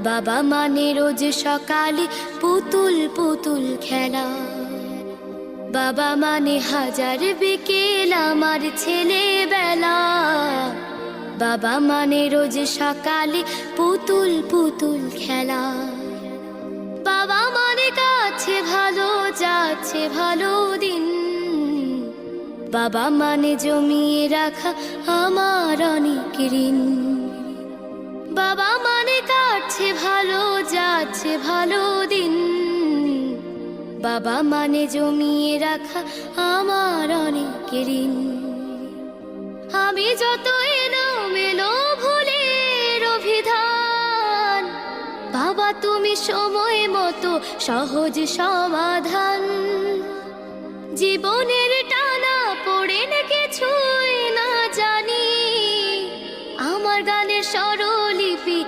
বাবা মানে রোজ সকালে পুতুল পুতুল খেলা, বাবা মানে হাজার বিকেল আমার ছেলেবেলা। বাবা মানে রোজ সকালে পুতুল পুতুল খেলা, বাবা মানে কাছে ভালো যাচ্ছে ভালো দিন, বাবা মানে জমিয়ে রাখা আমার অনেক ঋণ। বাবা মানে কাটছে ভালো যাচ্ছে ভালো দিন, বাবা মানে জমিয়ে রাখা আমার অনেক ঋণ। আমি যত এলোমেলো ভুলের অভিধান, বাবা তুমি সময় মতো সহজ সমাধান। জীবনের টানা পড়ে না কিছুই না জানি, আমার গানের স্বরলিপি